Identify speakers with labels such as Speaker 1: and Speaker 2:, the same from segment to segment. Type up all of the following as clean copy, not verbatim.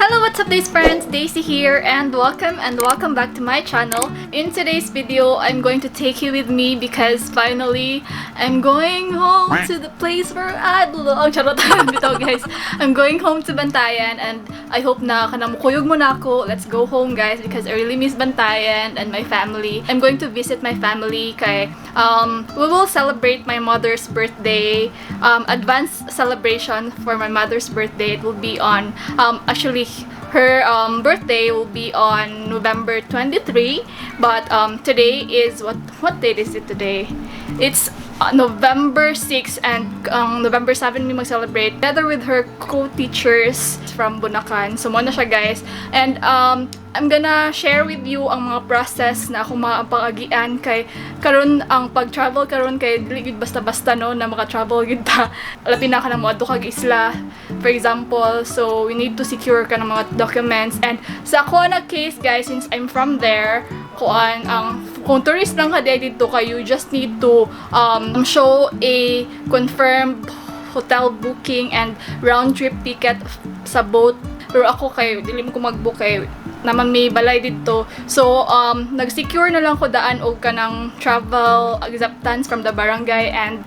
Speaker 1: Hello, what's up days friends? Daisy here and welcome back to my channel. In today's video, I'm going to take you with me because finally I'm going home to the place where I belong. Charot bitaw guys. I'm going home to Bantayan and I hope na kanamukuyog mo na ako. Let's go home guys because I really miss Bantayan and my family. I'm going to visit my family kay we will celebrate my mother's birthday. Advanced celebration for my mother's birthday. It will be on actually her birthday will be on November 23, but today is what date is it today? It's November 6 and November 7 we mag-celebrate together with her co-teachers from Bunakan. So mo na siya guys. And I'm gonna share with you ang mga process na akong mapag-agian kay karon ang pag-travel karon kay dili gid basta-basta no na maka-travel gid ta. Lapin na ka na moadto kag isla for example. So we need to secure ka ng mga documents and sa ako na case guys since I'm from there kung tourist lang ka dito kayo, you just need to show a confirmed hotel booking and round trip ticket sa boat. Pero ako kay dili mo ko mag-book kay naman may balay dito. So nag-secure na lang ko daan og kanang travel acceptance from the barangay and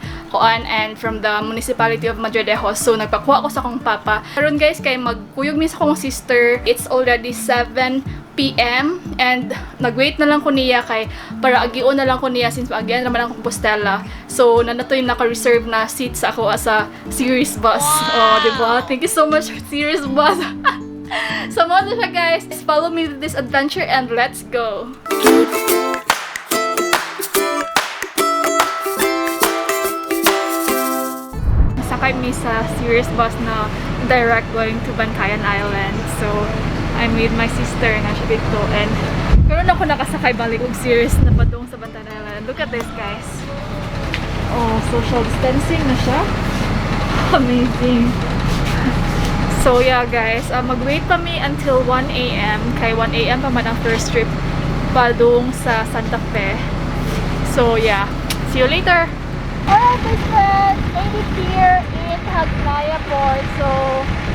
Speaker 1: from the municipality of Madridejos. So nagpakuha ko sa akong papa. Karon guys kay magkuyog mi sa akong sister. It's already 7 PM and nag-wait na lang ko niya kay para agion na lang ko niya since agian naman ang Compostela. So nanatoy naka-reserve na seat sa ako as a series bus. Wow. Oh, diba? Thank you so much series bus. So mo na siya guys. Follow me with this adventure and let's go. Sakay mi sa series bus na direct going to Bantayan Island. So I'm with my sister na siya dito and karon ako nakasakay balik og series na padung sa Bantayan Island. Look at this guys. Oh, social distancing na siya. Amazing. So yeah guys, mag-wait kami until 1 AM. Kay 1 AM pa man ang first trip padung sa Santa Fe. So yeah, see you later. Alright my friends, made it here in Hagnaya Port. So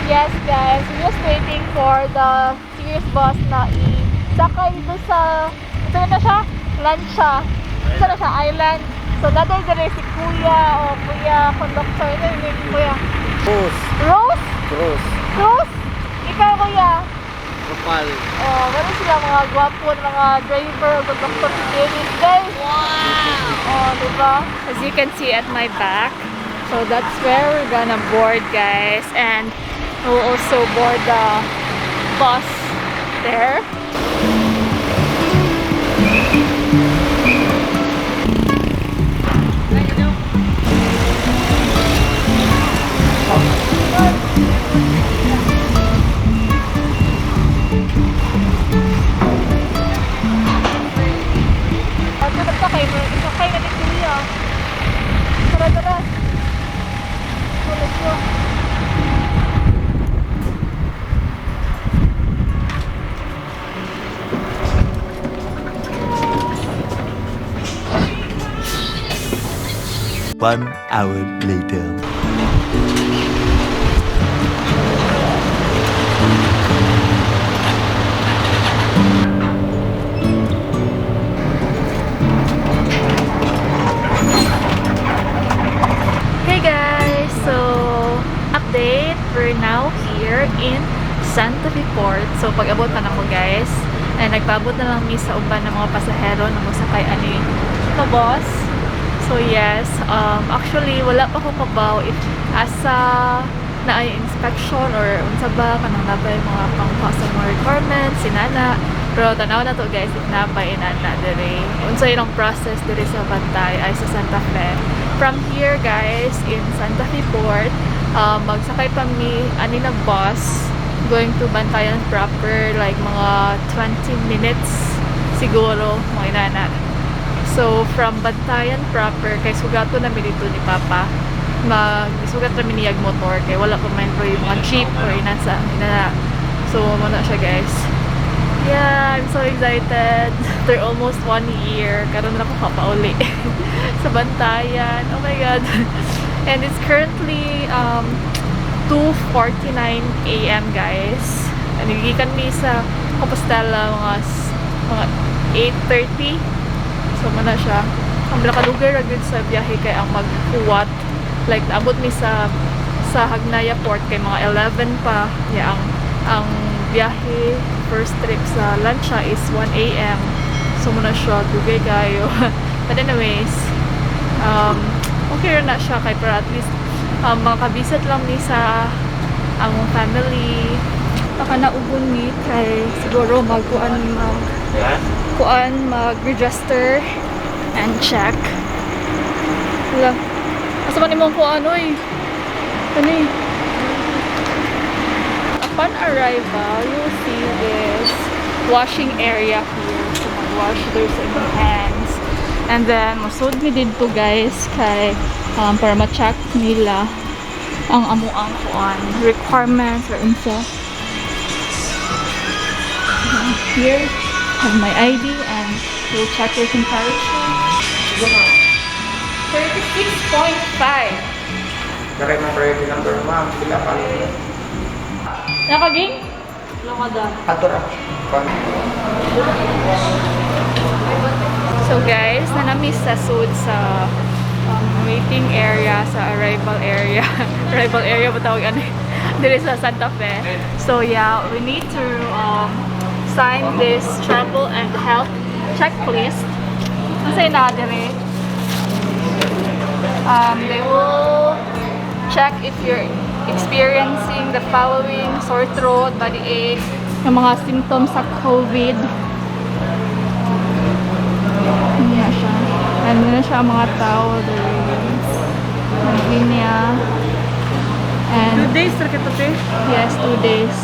Speaker 1: yes guys, we're just waiting for the series bus na isakay dito sa ito na siya, lancha. Ito na siya, island. So daday dire si kuya o kuya conductor. Ito yung kuya Rose. Rose?
Speaker 2: Rose.
Speaker 1: Rose? Ikaw kuya?
Speaker 2: Kapal.
Speaker 1: Oh, meron sila mga gwapo, mga driver, conductor si Dennis guys.
Speaker 2: Wow!
Speaker 1: Oh, diba? As you can see at my back. So that's where we're gonna board guys. And we'll also board the bus there. Sakay na ni kuya. Tara. Let's go.
Speaker 2: One hour later.
Speaker 1: Hey guys, so update, we're now here in Santa Fe Port. So pag-abot na ako guys, and nagpaabot na lang mi sa uban ng mga pasahero na masakay ani na bus. So yes, actually wala pa ko kabaw if asa na ay inspection or unsa ba kanang nabay mga pang-pasok mga requirements sinana. Pero tanaw na to guys if nabay inana dire. Unsa yung process dire sa Bantay ay sa Santa Fe. From here guys in Santa Fe Port, magsakay pa mi ani na bus going to Bantayan proper like mga 20 minutes siguro mga inana. So, from Bantayan proper, kay sugato na dito ni Papa, mag-sugat namin niyag motor, kay wala pa man yung mga jeep or inasa. So, muna siya guys. Yeah, I'm so excited. After almost 1 year, karon na ako kapauli sa Bantayan. Oh my God. And it's currently 2:49 AM guys. Nagigikan mi sa Compostela mga 8:30. So man na siya. Ang lakadugar ra gud sa biyahe kay ang magkuwat. Like naabot mi sa Hagnaya Port kay mga 11 pa. Yeah, ang biyahe first trip sa Lancia is 1 AM. So muna siya dugay kayo. But anyways, okay na siya kay para at least makabisit lang ni sa ang family. Baka naugon ni kay siguro mag-register and check. Wala. Asa man imong kuan oy? Kani. Upon arrival, you'll see this washing area here. So mag-wash their hands. And then, masud mi dito guys kay para ma-check nila ang amuang kuan requirements or unsa. Here, have my ID and we'll check your temperature. 36.5.
Speaker 3: Direct na priority number, ma'am. Sila pa.
Speaker 1: Nakaging? Nakada.
Speaker 3: Atura.
Speaker 1: So guys, nanamiss sa sud sa waiting area, sa arrival area. Arrival area ba tawag ano? Dito sa Santa Fe. So yeah, we need to sign this travel and health checklist. Kasi na dire. They will check if you're experiencing the following: sore throat, body ache, yung mga symptoms sa COVID. Hindi na siya. Ano na siya mga tao, niya. And
Speaker 2: 2 days na kita te?
Speaker 1: yes, 2 days.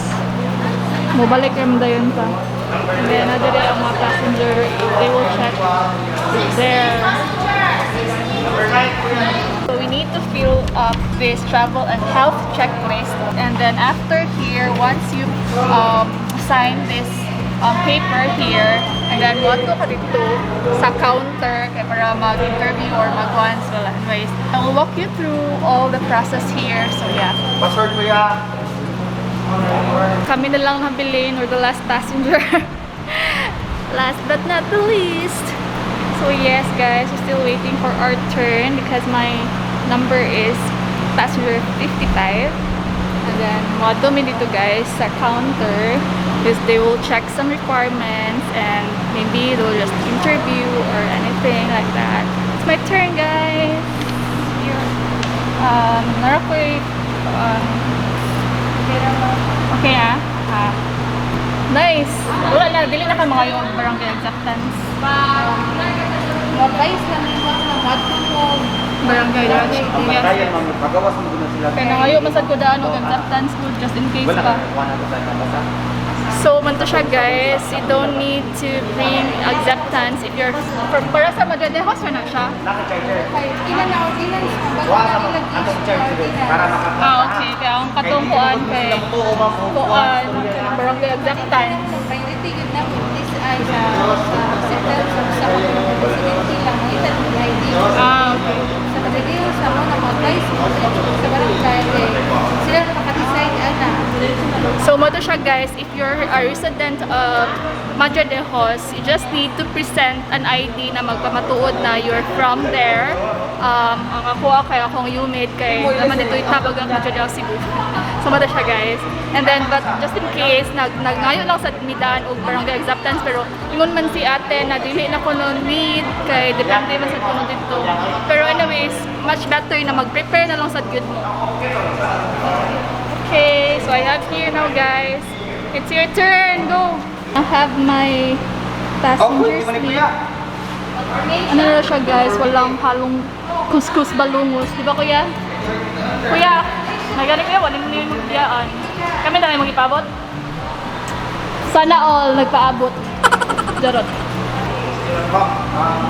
Speaker 1: Mabalik yung dayon pa. And then another day, ang mga passenger, they will check their. So we need to fill up this travel and health checklist, and then after here, once you sign this paper here, and then what to ka dito sa counter kay para mag-interview or mag-once. Well, anyways, I will walk you through all the process here. So yeah,
Speaker 3: Password ko ya.
Speaker 1: kami na lang nabilin or the last passenger. Last but not the least. So yes guys, we're still waiting for our turn because my number is passenger 55. And then what do we dito guys sa counter is they will check some requirements and maybe they'll just interview or anything like that. It's my turn guys. Here. Okay ah. Nice. Wala na, dili na ka mga yung barangay acceptance.
Speaker 4: Advice lang yung mga
Speaker 1: Barangay na
Speaker 3: Ang Bantayan, ma'am. Magawas mo na sila.
Speaker 1: kaya nangayo masad ko daan og acceptance ko just in case
Speaker 3: Wala
Speaker 1: pa.
Speaker 3: ka. Wala ka sa kabasa.
Speaker 1: So man to siya guys, you don't need to bring acceptance if you're para sa Magay host na siya.
Speaker 3: Naka-charger.
Speaker 4: ilan na ilan
Speaker 3: Wala ka mo. Ang charger din. Para makapasa.
Speaker 1: Okay, kaya ang katungkuan kay kuan barangay acceptance.
Speaker 4: priority yun na po this ay sa acceptance sa mga presidente lang ito ang ID
Speaker 1: Okay.
Speaker 4: sa kadagay sa mga advice sa barangay sila na maka-decide ana.
Speaker 1: So mo to siya guys, if you're a resident of Magay, you just need to present an ID na magpamatuod na you're from there. Ang ako kay akong unit kay naman dito itabag ang Magay, Cebu. So mo to siya guys. And then but just in case ngayon lang sa midaan og barangay acceptance pero ingon man si ate na dili na ko nun need kay depende man sa kuno dito. Pero anyways, much better na mag-prepare na lang sa good mo. Okay, so I have here now guys. It's your turn. Go. I have my passenger seat. Ano na siya guys? Walang halong kuskus balungos. Di ba kuya? Kuya, nagaling kuya. Walang nyo yung biyaan. Kami na may mag-ipabot? Sana all nagpaabot. Jarot.
Speaker 3: Ma'am,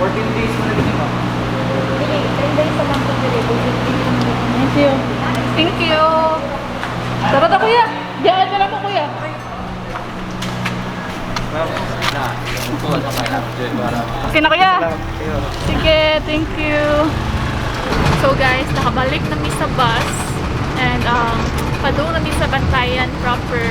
Speaker 3: 14 days mo na din, ma'am.
Speaker 4: 10 days lang po dili.
Speaker 1: Thank you. Thank you. Jarot na kuya. Biyaan ka na po kuya. Okay na kuya. Sige, thank you. So guys, nakabalik na mi sa bus and padung na mi sa Bantayan proper.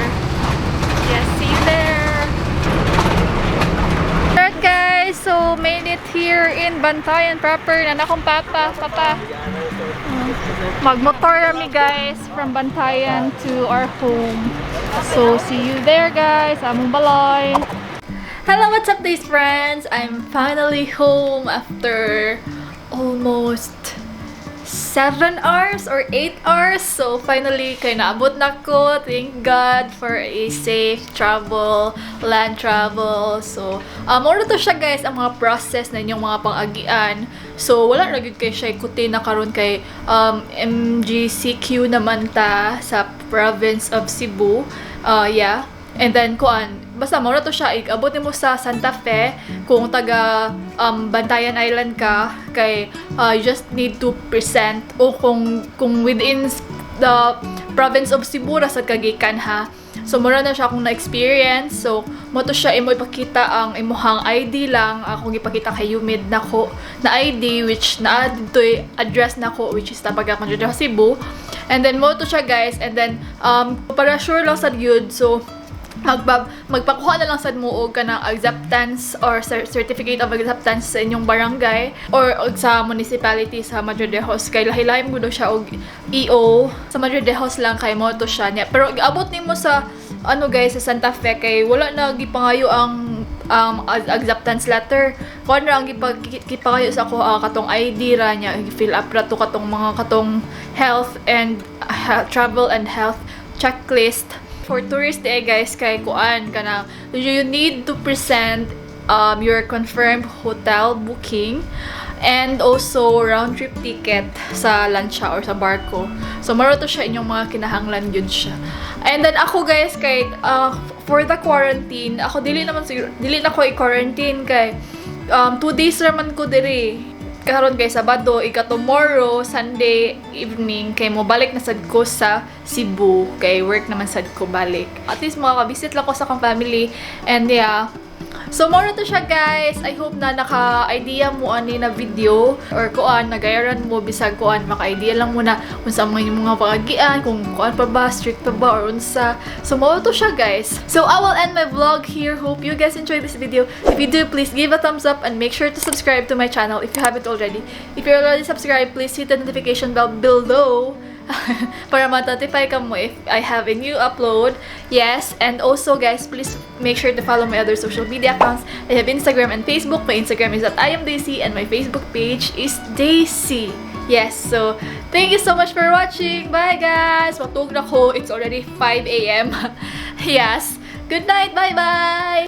Speaker 1: made it here in Bantayan proper. Na akong papa. Magmotor kami guys from Bantayan to our home. So see you there guys. Among balay. Hello, what's up these friends? I'm finally home after almost 7 hours or 8 hours. So finally kay naabot na ko. Thank God for a safe travel, land travel. So muna to siya guys ang mga process na inyong mga pang-agian. So wala na gyud kay siya ikuti na karon kay MGCQ naman ta sa province of Cebu. Yeah. And then kuan basta muna to siya abot nimo sa Santa Fe kung taga Bantayan Island ka kay you just need to present o kung within the province of Cebu ra sa kagikan ha. So mura na siya akong na-experience. So mo to siya imo ipakita ang imuhang ID lang akong ipakita kay Humid nako na ID which na ditoy address nako which is tabaga man sa Cebu. And then mo to siya guys and then para sure lang sa yun so magpakuha na lang sad mo og kanang acceptance or certificate of acceptance sa inyong barangay or sa municipality sa Madridejos kay lahi-lahi mo daw siya og EO sa Madridejos lang kay mo to siya niya. Pero giabot nimo sa ano guys sa Santa Fe kay wala na gipangayo ang acceptance letter kuan ra ang gipangayo sa ako katong ID ra niya fill up ra to katong mga katong health and travel and health checklist. For tourist guys kay kuan kana you need to present your confirmed hotel booking and also round trip ticket sa lancha or sa barko. So maro to siya inyong mga kinahanglan yun siya. And then ako guys kay for the quarantine ako dili na ko i-quarantine kay 2 days raman ko diri. Karon kay Sabado, tomorrow, Sunday evening, kay mo balik na sad ko sa Cebu. Kay work naman sad ko balik. At least makaka-visit lang ko sa akong family. And yeah. So, more to siya guys. I hope na naka-idea mo ani na video or kuan, nagayaran mo, bisag kuan, maka-idea lang muna kung saan mga pag-agian, kung kuan pa ba, strict pa ba, or unsa. So, more to siya guys. So, I will end my vlog here. Hope you guys enjoyed this video. If you do, please give a thumbs up and make sure to subscribe to my channel if you haven't already. If you're already subscribed, please hit the notification bell below para ma-notify ka mo if I have a new upload. Yes, and also guys, please make sure to follow my other social media accounts. I have Instagram and Facebook. My Instagram is at iamdaysee and my Facebook page is Daisy. Yes, so thank you so much for watching. Bye guys! Matug na ko. It's already 5 AM. Yes. Good night. Bye-bye!